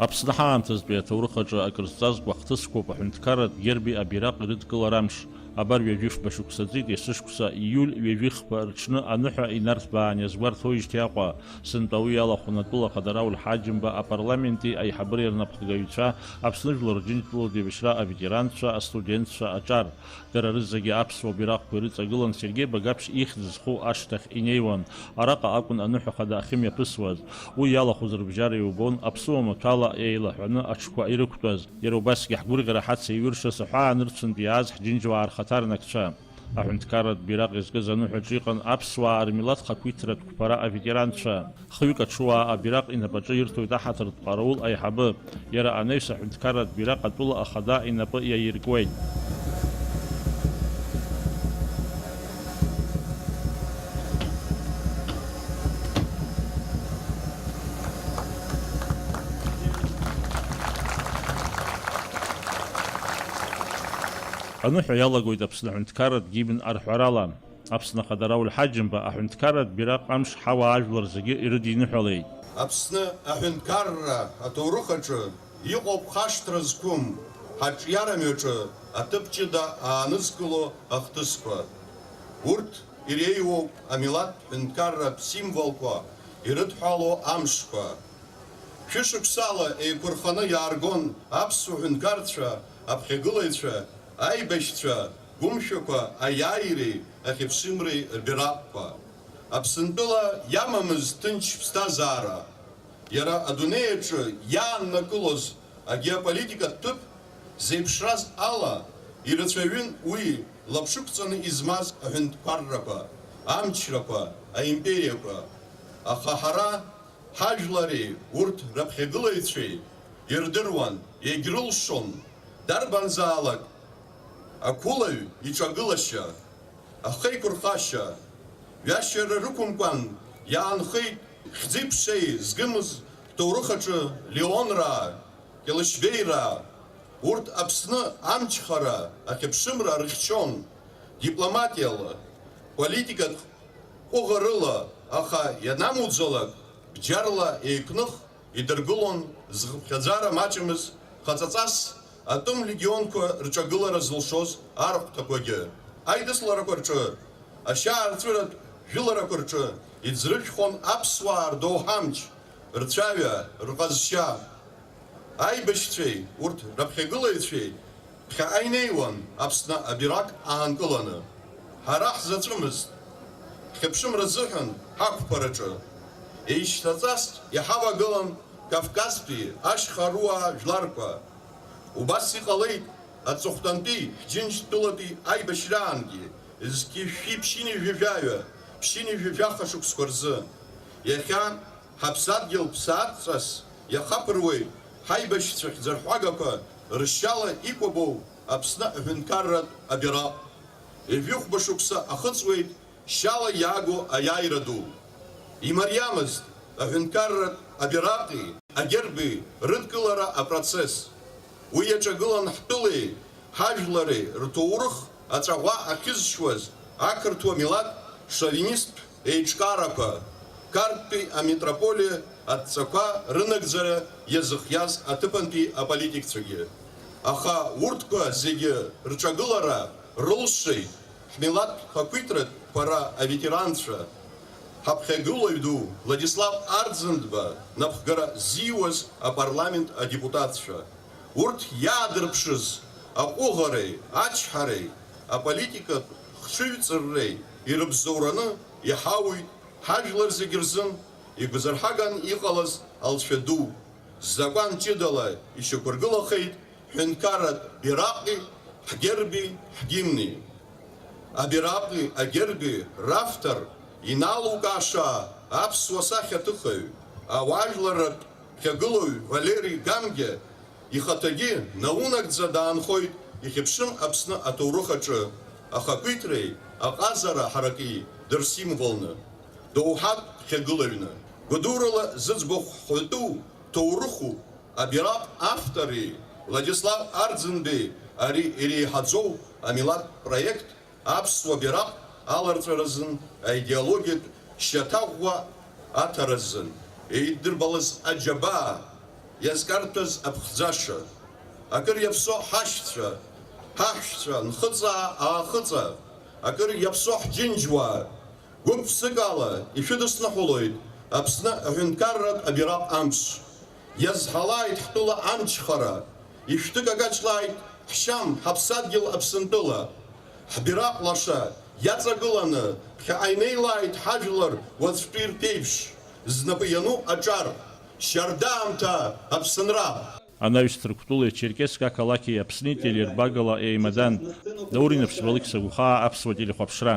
Аԥсны ҳаамҭазтәи аҭоурых аҿы акрызҵазкуа хҭысқәоуп аҳәынҭқарратә герби абираҟ ирыдкылара амш. Абар ҩажәифба шықәсаӡеит есышықәса ииуль ҩажәихба рҽны аныҳәа инарҭбаан иазгәарҭоижьҭеи Аҟәа, сынтәа уи алахәын атәыла Ҟадарауль Ҳаџьымба апарламенти аиҳабыреи рнапхгаҩцәа, Аԥсны Жәлар Рџьынџьтәылатә еибашьра аветеранцәа, астудентцәа аҿар. Дара рызегьы аԥсуа бираҟқәа ирыҵагылан Сергеи Багаԥшь ихьӡ зху ашҭахь инеиуан. Араҟа акәын аныҳәа хада ахьымҩаԥысуаз. Уи иалахәыз рыбжьара иубон, аԥсуа маҭәала еилаҳәаны аҽқәа ирықәтәаз. Иара убасгьы ҳгәырӷьара ҳацеиҩыршаз аҳәаанырцәынтә иааз ҳџьынџьуаа рхаҭарнакцәа. Аҳәынҭқарратә бираҟ изкыз аныҳәаҿы иҟан аԥсуаа рмилаҭ хақәиҭратә қәԥара аветеранцәа. Хҩык аҽуаа абираҟ инапаҿы ирҭоит аҳаҭыртә ҟараул аиҳабы. Иара анаҩс аҳәынҭқарратә бираҟ атәыла ахада инапы иаиркуеит. Аныҳәа иалагоит Аԥсны аҳәынҭқарратә гимн арҳәарала. Аԥсны Ҟадарауль Ҳаџьымба аҳәынҭқарратә бираҟ амш ҳауаа ажәлар зегьы ирыдиныҳәалеит. Аԥсны аҳәынҭқарра аҭоурых аҿы иҟоуп хашҭра зқәым ҳаҿиарамҩаҿы аҭыԥ ҷыда аанызкыло ахҭысқәа. Урҭ иреиуоуп амилаҭ ҳәынҭқарратә символқәа ирыдҳәало амшқәа. Шәышықәсала еиқәырханы иааргон аԥсуа ҳәынҭқарцәа, аԥхьагылаҩцәа, аибашьцәа, гәымшәақәа, аиааиреи, ахьыԥшымреи рбираҟқәа. Аԥсынтәыла иамамыз ҭынч ԥсҭазаара. Иара адунеи аҿы иааннакылоз агеополитикатә ҭыԥ зеиԥшраз ала ирацәаҩын уи лаԥшықәҵаны измаз аҳәынҭқаррақәа, амчрақәа, аимпериақәа. Аха ҳара ҳажәлари урҭ раԥхьагылаҩцәеи ирдыруан, егьрылшон дарбанзаалак ақәылаҩ иҿагылашьа, ахеиқәырхашьа, ҩашьара рықәымкәан иаанхеит хьӡи-ԥшеи згымыз ҭоурых аҿы Леонраа, Кьалышьбеираа. Урҭ Аԥсны амчхара, ахьыԥшымра рыхьчон дипломатиала, политикатә ҟәыӷарыла, аха ианамуӡалак бџьарла еиқәных идыргылон зхыԥхьаӡара маҷымыз хаҵаҵас атәым легионқәа рҿагылара зылшоз арахәҭақәагьы. Аидысларақәа рҿы, ашьаарҵәыратә жәыларақәа рҿы иӡрыжәхон аԥсуаа рдоуҳамч, рцәаҩа, рҟазшьа. Аибашьцәеи, урҭ раԥхьагылаҩцәеи ԥхьаҟа инеиуан Аԥсны абираҟ аанкыланы. Ҳара ҳзаҵәымызт, ҳхьыԥшымра зыҳәан ҳақәԥараҿы. Еишьҭаҵас иҳавагылан Кавказтәи ашьхаруаа жәларқәа. Убас иҟалеит аҵыхәтәантәи ҳџьынџьтәылатәи аибашьраангьы, зқьышәшәи ԥшьини жәажәаҩа, ԥшьини жәажәаха шықәсқәа рзы. Иахьа ҳаԥсадгьыл ԥсаатәҵас иахаԥыруеит ҳаибашьцәа хьӡырҳәагақәа ршьала икәабоу Аԥсны аҳәынҭқарратә абираҟ. Ежәыхәба шықәса ахыҵуеит шьала иааго аиааира ду. Имариамызт аҳәынҭқарратә абираҟи агерби рыдкылара апроцесс. Уи иаҿагылан ҳтәылеи, ҳажәлари рҭоурых аҵәаӷәа ахьызшьуаз ақырҭуа милаҭ шовинисттә еиҿкаарақәа, Қарҭтәи аметрополиа адҵақәа рынагӡара иазыхиаз аҭыԥантәи аполитикцәагьы. Аха урҭқәа зегьы рҿагылара рылшеит ҳмилаҭ хақәиҭратә ԥара аветеранцәа. Ҳаԥхьагылаҩ ду Владислав Арӡынба напхгара зиуаз апарламент адепутатцәа. Урҭ иаадырԥшыз аҟәыӷареи, ачҳареи, аполитикатә хшыҩҵырреи ирыбзоураны иҳауит ҳажәлар зегьы рзын игәазырҳаган иҟалаз алшәа ду. Закәан ҷыдала ишьақәыргылахеит ҳәынҭқарратә бираҟи, ҳгерби, ҳгимни. Абираҟи, агерби равтор иналукааша аԥсуа сахьаҭыхаҩ, ауаажәларратә ԥхьагылаҩ Валери Гамгьы ихаҭагьы наунагӡа даанхоит ихьыԥшым Аԥсны аҭоурых аҿы ахақәиҭреи, аҟазара ҳараки дырсимволны, доуҳатә ԥхьагылаҩны. Гәадурала зыӡбахә хәатәу ҭоурыху абираҟ автори Владислав Арӡынбеи ари иреиҳаӡоу амилаҭ проект аԥсуа бираҟ аларҵәаразын, аидеологиатә шьаҭаӷәӷәа аҭаразын. Еиддырбалаз аџьабаа иазкарҭәаз аԥхӡаша, акыр иаԥсо ҳашьцәа, ҳаҳәшьцәа, нхыҵаа-аахыҵа, акыр иаԥсо ҳџьынџьуаа, гәык-ԥсыкала ишәыдысныҳәалоит Аԥсны аҳәынҭқарратә абираҟ амш. Иазҳалааит ҳтәыла амчхара, ишәҭыкагаҿлааит ҳшьам, ҳаԥсадгьыл Аԥсынтәыла. Ҳбираҟ лаша иаҵагыланы ԥхьаҟа инеилааит ҳажәлар уаҵәтәи рԥеиԥш, знапы иану аҿар, шьардаамҭа Аԥсынра. Анаҩстәи рктәылеи Черкесск ақалақьи Аԥсни телеирбагала еимадан, Даурин Аԥсабалықь Сагәхаа Аԥсуа телехәаԥшра.